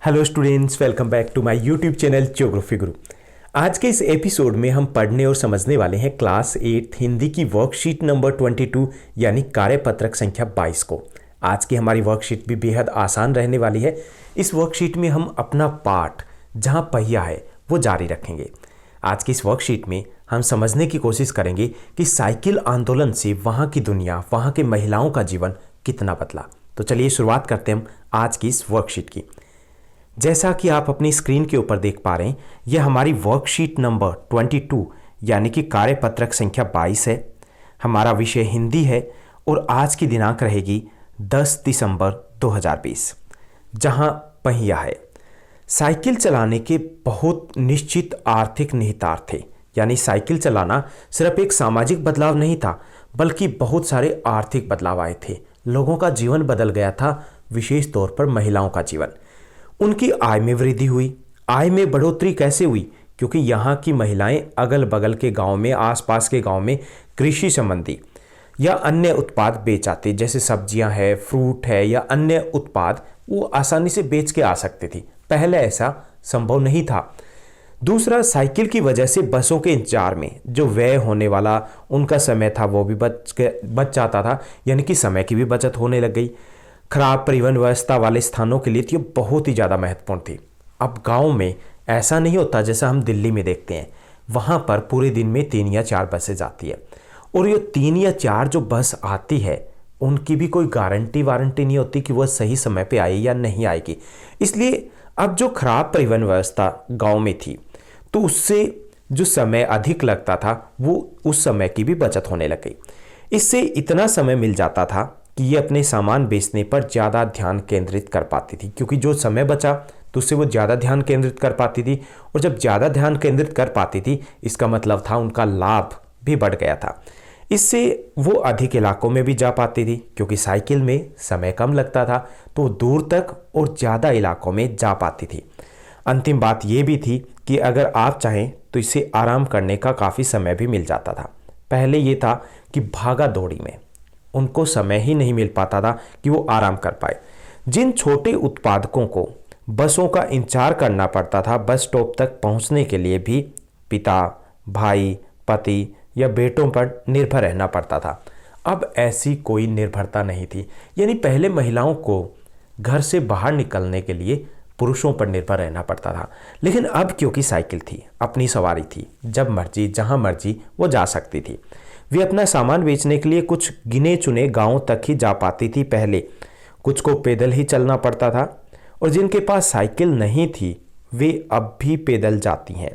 Hello students, welcome back to my YouTube channel Geography Guru. आज के इस एपिसोड में हम पढ़ने और समझने वाले हैं क्लास 8 हिंदी की वर्कशीट नंबर 22 यानी कार्यपत्रक संख्या 22 को। आज की हमारी वर्कशीट भी बेहद आसान रहने वाली है। इस वर्कशीट में हम अपना पार्ट जहां पहिया है वो जारी रखेंगे। आज की इस वर्कशीट में हम समझने की कोशिश करेंगे कि साइकिल आंदोलन से वहाँ की दुनिया, वहाँ के महिलाओं का जीवन कितना बदला। तो चलिए शुरुआत करते हैं हम आज की इस वर्कशीट की। जैसा कि आप अपनी स्क्रीन के ऊपर देख पा रहे हैं, यह हमारी वर्कशीट नंबर 22 यानी कि कार्यपत्रक संख्या 22 है। हमारा विषय हिंदी है और आज की दिनांक रहेगी 10 दिसंबर 2020। जहां पहिया है। साइकिल चलाने के बहुत निश्चित आर्थिक निहितार्थ थे, यानी साइकिल चलाना सिर्फ एक सामाजिक बदलाव नहीं था बल्कि बहुत सारे आर्थिक बदलाव आए थे। लोगों का जीवन बदल गया था, विशेष तौर पर महिलाओं का जीवन। उनकी आय में वृद्धि हुई। आय में बढ़ोतरी कैसे हुई? क्योंकि यहाँ की महिलाएं अगल बगल के गांव में, आसपास के गांव में कृषि संबंधी या अन्य उत्पाद बेच आते, जैसे सब्जियां है, फ्रूट है या अन्य उत्पाद, वो आसानी से बेच के आ सकते थे। पहले ऐसा संभव नहीं था। दूसरा, साइकिल की वजह से बसों के इंतजार में जो व्यय होने वाला उनका समय था वो भी बच जाता था, यानी कि समय की भी बचत होने लग गई। खराब परिवहन व्यवस्था वाले स्थानों के लिए तो ये बहुत ही ज़्यादा महत्वपूर्ण थी। अब गांव में ऐसा नहीं होता जैसा हम दिल्ली में देखते हैं। वहाँ पर पूरे दिन में 3 या 4 बसें जाती है और ये 3 या 4 जो बस आती है उनकी भी कोई गारंटी वारंटी नहीं होती कि वह सही समय पे आए या नहीं आएगी। इसलिए अब जो खराब परिवहन व्यवस्था गाँव में थी तो उससे जो समय अधिक लगता था वो उस समय की भी बचत होने लग गई। इससे इतना समय मिल जाता था कि ये अपने सामान बेचने पर ज़्यादा ध्यान केंद्रित कर पाती थी, क्योंकि जो समय बचा तो उससे वो ज़्यादा ध्यान केंद्रित कर पाती थी। और जब ज़्यादा ध्यान केंद्रित कर पाती थी इसका मतलब था उनका लाभ भी बढ़ गया था। इससे वो अधिक इलाकों में भी जा पाती थी, क्योंकि साइकिल में समय कम लगता था तो दूर तक और ज़्यादा इलाकों में जा पाती थी। अंतिम बात ये भी थी कि अगर आप चाहें तो इससे आराम करने का काफ़ी समय भी मिल जाता था। पहले ये था कि भागा दौड़ी में उनको समय ही नहीं मिल पाता था कि वो आराम कर पाए। जिन छोटे उत्पादकों को बसों का इंतजार करना पड़ता था, बस स्टॉप तक पहुंचने के लिए भी पिता, भाई, पति या बेटों पर निर्भर रहना पड़ता था। अब ऐसी कोई निर्भरता नहीं थी। यानी पहले महिलाओं को घर से बाहर निकलने के लिए पुरुषों पर निर्भर रहना पड़ता था, लेकिन अब क्योंकि साइकिल थी, अपनी सवारी थी, जब मर्जी जहां मर्जी वो जा सकती थी। वे अपना सामान बेचने के लिए कुछ गिने चुने गांवों तक ही जा पाती थी पहले। कुछ को पैदल ही चलना पड़ता था और जिनके पास साइकिल नहीं थी वे अब भी पैदल जाती हैं।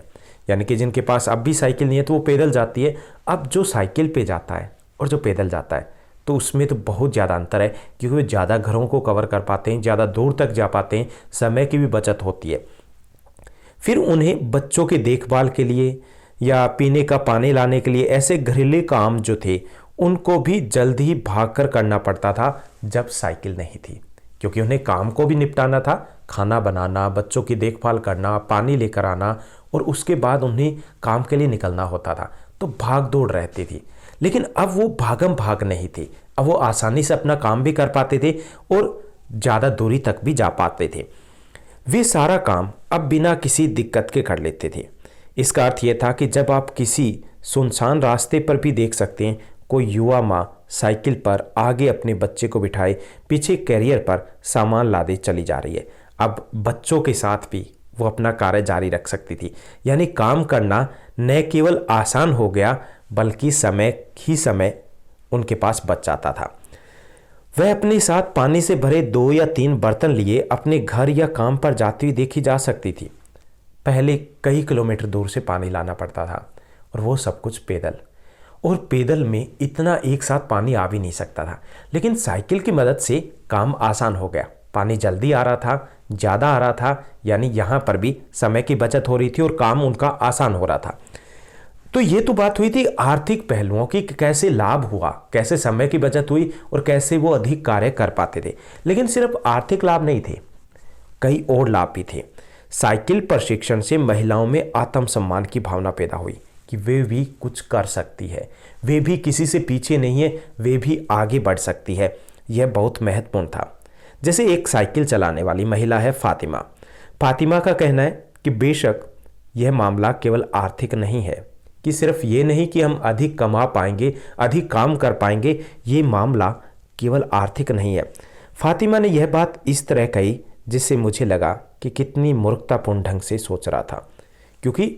यानी कि जिनके पास अब भी साइकिल नहीं है तो वो पैदल जाती है। अब जो साइकिल पे जाता है और जो पैदल जाता है तो उसमें तो बहुत ज़्यादा अंतर है, क्योंकि वे ज़्यादा घरों को कवर कर पाते हैं, ज़्यादा दूर तक जा पाते हैं, समय की भी बचत होती है। फिर उन्हें बच्चों की देखभाल के लिए या पीने का पानी लाने के लिए ऐसे घरेलू काम जो थे उनको भी जल्द ही भागकर करना पड़ता था जब साइकिल नहीं थी, क्योंकि उन्हें काम को भी निपटाना था, खाना बनाना, बच्चों की देखभाल करना, पानी लेकर आना और उसके बाद उन्हें काम के लिए निकलना होता था। तो भाग दौड़ रहती थी। लेकिन अब वो भागम भाग नहीं थी। अब वो आसानी से अपना काम भी कर पाते थे और ज़्यादा दूरी तक भी जा पाते थे। वे सारा काम अब बिना किसी दिक्कत के कर लेते थे। इसका अर्थ यह था कि जब आप किसी सुनसान रास्ते पर भी देख सकते हैं कोई युवा माँ साइकिल पर आगे अपने बच्चे को बिठाए पीछे कैरियर पर सामान लादे चली जा रही है। अब बच्चों के साथ भी वो अपना कार्य जारी रख सकती थी। यानी काम करना न केवल आसान हो गया बल्कि समय उनके पास बच जाता था। वह अपने साथ पानी से भरे 2 या 3 बर्तन लिए अपने घर या काम पर जाती हुई देखी जा सकती थी। पहले कई किलोमीटर दूर से पानी लाना पड़ता था और वो सब कुछ पैदल, और पैदल में इतना एक साथ पानी आ भी नहीं सकता था। लेकिन साइकिल की मदद से काम आसान हो गया। पानी जल्दी आ रहा था, ज़्यादा आ रहा था, यानी यहाँ पर भी समय की बचत हो रही थी और काम उनका आसान हो रहा था। तो ये तो बात हुई थी आर्थिक पहलुओं की, कैसे लाभ हुआ, कैसे समय की बचत हुई और कैसे वो अधिक कार्य कर पाते थे। लेकिन सिर्फ आर्थिक लाभ नहीं थे, कई और लाभ भी थे। साइकिल प्रशिक्षण से महिलाओं में आत्मसम्मान की भावना पैदा हुई कि वे भी कुछ कर सकती है, वे भी किसी से पीछे नहीं है, वे भी आगे बढ़ सकती है। यह बहुत महत्वपूर्ण था। जैसे एक साइकिल चलाने वाली महिला है फातिमा, फातिमा का कहना है कि बेशक यह मामला केवल आर्थिक नहीं है, कि सिर्फ ये नहीं कि हम अधिक कमा पाएंगे, अधिक काम कर पाएंगे, ये मामला केवल आर्थिक नहीं है। फातिमा ने यह बात इस तरह कही जिससे मुझे लगा कि कितनी मूर्खतापूर्ण ढंग से सोच रहा था, क्योंकि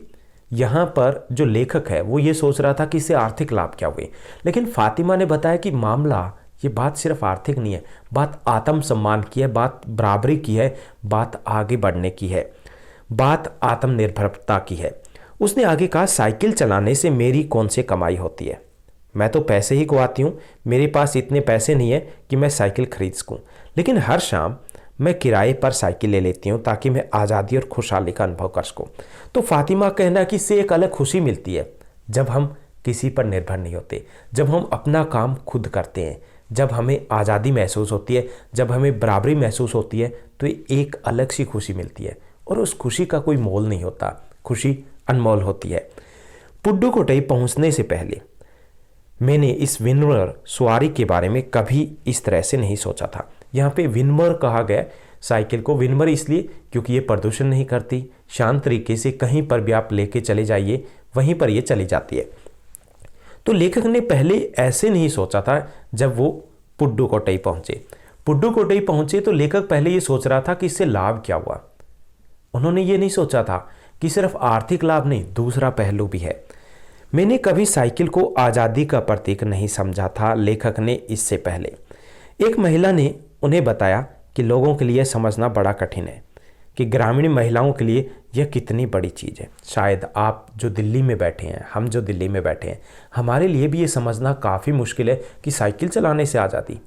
यहाँ पर जो लेखक है वो ये सोच रहा था कि इससे आर्थिक लाभ क्या हुए, लेकिन फातिमा ने बताया कि मामला, ये बात सिर्फ आर्थिक नहीं है, बात आत्मसम्मान की है, बात बराबरी की है, बात आगे बढ़ने की है, बात आत्मनिर्भरता की है। उसने आगे कहा, साइकिल चलाने से मेरी कौन सी कमाई होती है, मैं तो पैसे ही कमाती हूँ, मेरे पास इतने पैसे नहीं है कि मैं साइकिल खरीद सकूँ, लेकिन हर शाम मैं किराए पर साइकिल ले लेती हूँ ताकि मैं आज़ादी और खुशहाली का अनुभव कर सकूँ। तो फातिमा कहना कि इससे एक अलग खुशी मिलती है जब हम किसी पर निर्भर नहीं होते, जब हम अपना काम खुद करते हैं, जब हमें आज़ादी महसूस होती है, जब हमें बराबरी महसूस होती है, तो एक अलग सी खुशी मिलती है और उस खुशी का कोई मोल नहीं होता, खुशी अनमोल होती है। पुडुकोट्टई पहुंचने से पहले मैंने इस विनम्र सवारी के बारे में कभी इस तरह से नहीं सोचा था। यहाँ पे विनम्र कहा गया साइकिल को, विनम्र इसलिए क्योंकि ये प्रदूषण नहीं करती, शांत तरीके से कहीं पर भी आप लेके चले जाइए वहीं पर ये चली जाती है। तो लेखक ने पहले ऐसे नहीं सोचा था। जब वो पुडुकोट्टई पहुंचे तो लेखक पहले ये सोच रहा था कि इससे लाभ क्या हुआ। उन्होंने ये नहीं सोचा था कि सिर्फ आर्थिक लाभ नहीं, दूसरा पहलू भी है। मैंने कभी साइकिल को आज़ादी का प्रतीक नहीं समझा था, लेखक ने इससे पहले। एक महिला ने उन्हें बताया कि लोगों के लिए समझना बड़ा कठिन है कि ग्रामीण महिलाओं के लिए यह कितनी बड़ी चीज़ है। शायद आप जो दिल्ली में बैठे हैं, हम जो दिल्ली में बैठे हैं, हमारे लिए भी ये समझना काफ़ी मुश्किल है कि साइकिल चलाने से आज़ादी,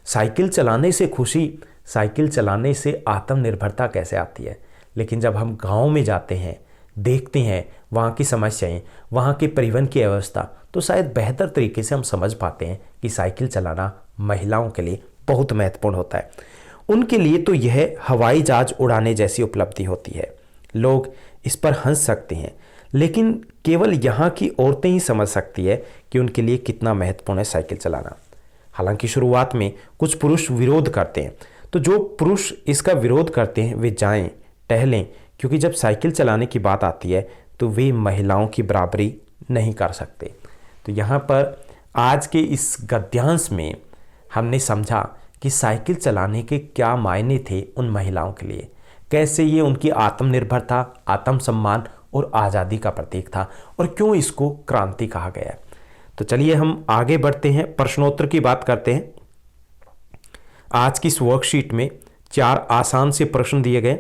साइकिल चलाने से खुशी, साइकिल चलाने से आत्मनिर्भरता कैसे आती है। लेकिन जब हम गाँव में जाते हैं, देखते हैं वहाँ की समस्याएं, वहाँ के परिवहन की व्यवस्था, तो शायद बेहतर तरीके से हम समझ पाते हैं कि साइकिल चलाना महिलाओं के लिए बहुत महत्वपूर्ण होता है। उनके लिए तो यह हवाई जहाज उड़ाने जैसी उपलब्धि होती है। लोग इस पर हंस सकते हैं, लेकिन केवल यहाँ की औरतें ही समझ सकती है कि उनके लिए कितना महत्वपूर्ण है साइकिल चलाना। हालांकि शुरुआत में कुछ पुरुष विरोध करते हैं, तो जो पुरुष इसका विरोध करते हैं वे जाएं, टहलें, क्योंकि जब साइकिल चलाने की बात आती है तो वे महिलाओं की बराबरी नहीं कर सकते। तो यहाँ पर आज के इस गद्यांश में हमने समझा कि साइकिल चलाने के क्या मायने थे उन महिलाओं के लिए, कैसे ये उनकी आत्मनिर्भरता, आत्मसम्मान और आज़ादी का प्रतीक था, और क्यों इसको क्रांति कहा गया है। तो चलिए हम आगे बढ़ते हैं, प्रश्नोत्तर की बात करते हैं। आज की इस वर्कशीट में 4 आसान से प्रश्न दिए गए।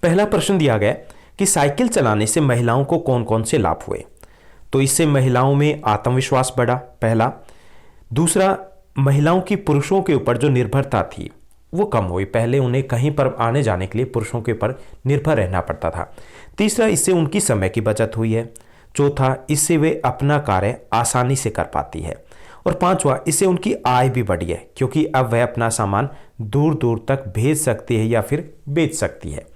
पहला प्रश्न दिया गया कि साइकिल चलाने से महिलाओं को कौन कौन से लाभ हुए। तो इससे महिलाओं में आत्मविश्वास बढ़ा, पहला। दूसरा, महिलाओं की पुरुषों के ऊपर जो निर्भरता थी वो कम हुई, पहले उन्हें कहीं पर आने जाने के लिए पुरुषों के ऊपर निर्भर रहना पड़ता था। तीसरा, इससे उनकी समय की बचत हुई है। चौथा, इससे वे अपना कार्य आसानी से कर पाती है। और पांचवा, इससे उनकी आय भी बढ़ी है, क्योंकि अब वह अपना सामान दूर दूर तक भेज सकती है या फिर बेच सकती है।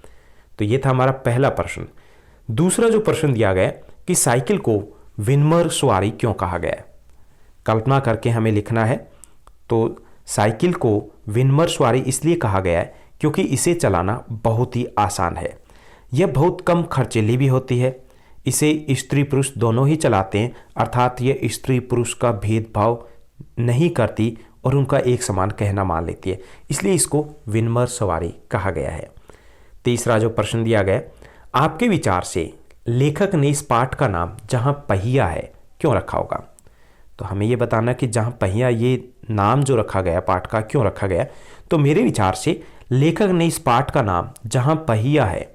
तो ये था हमारा पहला प्रश्न। दूसरा जो प्रश्न दिया गया कि साइकिल को विनम्र सवारी क्यों कहा गया है, कल्पना करके हमें लिखना है। तो साइकिल को विनम्र सवारी इसलिए कहा गया है क्योंकि इसे चलाना बहुत ही आसान है, यह बहुत कम खर्चीली भी होती है, इसे स्त्री पुरुष दोनों ही चलाते हैं, अर्थात यह स्त्री पुरुष का भेदभाव नहीं करती और उनका एक समान कहना मान लेती है, इसलिए इसको विनम्र सवारी कहा गया है। तीसरा जो प्रश्न दिया गया, आपके विचार से लेखक ने इस पाठ का नाम जहां पहिया है क्यों रखा होगा। तो हमें यह बताना कि जहां पहिया, ये नाम जो रखा गया पाठ का क्यों रखा गया। तो मेरे विचार से लेखक ने इस पाठ का नाम जहां पहिया है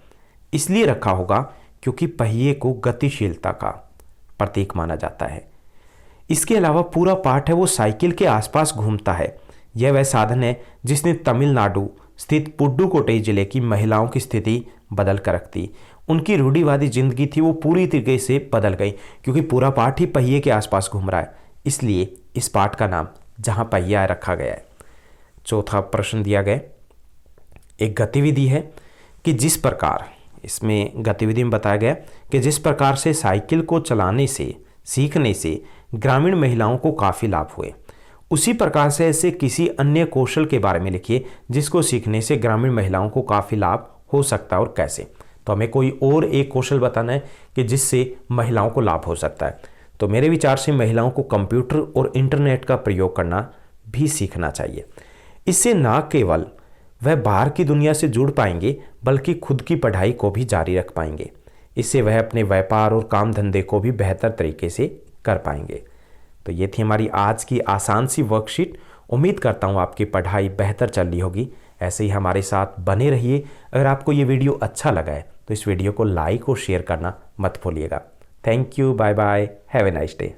इसलिए रखा होगा क्योंकि पहिए को गतिशीलता का प्रतीक माना जाता है। इसके अलावा पूरा पाठ है वो साइकिल के आसपास घूमता है। यह वह साधन है जिसने तमिलनाडु स्थित पुडुकोट्टई जिले की महिलाओं की स्थिति बदल कर रख दी। उनकी रूढ़िवादी जिंदगी थी वो पूरी तरीके से बदल गई, क्योंकि पूरा पाठ ही पहिए के आसपास घूम रहा है, इसलिए इस पाठ का नाम जहां पहिया रखा गया है। चौथा प्रश्न दिया गया, एक गतिविधि है कि जिस प्रकार, इसमें गतिविधि में बताया गया कि जिस प्रकार से साइकिल को चलाने से, सीखने से ग्रामीण महिलाओं को काफ़ी लाभ हुए, उसी प्रकार से ऐसे किसी अन्य कौशल के बारे में लिखिए जिसको सीखने से ग्रामीण महिलाओं को काफ़ी लाभ हो सकता है और कैसे। तो हमें कोई और एक कौशल बताना है कि जिससे महिलाओं को लाभ हो सकता है। तो मेरे विचार से महिलाओं को कंप्यूटर और इंटरनेट का प्रयोग करना भी सीखना चाहिए। इससे ना केवल वह बाहर की दुनिया से जुड़ पाएंगे बल्कि खुद की पढ़ाई को भी जारी रख पाएंगे। इससे वह अपने व्यापार और काम धंधे को भी बेहतर तरीके से कर पाएंगे। तो ये थी हमारी आज की आसान सी वर्कशीट। उम्मीद करता हूँ आपकी पढ़ाई बेहतर चल रही होगी। ऐसे ही हमारे साथ बने रहिए। अगर आपको ये वीडियो अच्छा लगा है तो इस वीडियो को लाइक और शेयर करना मत भूलिएगा। Thank you, bye bye, have a nice day.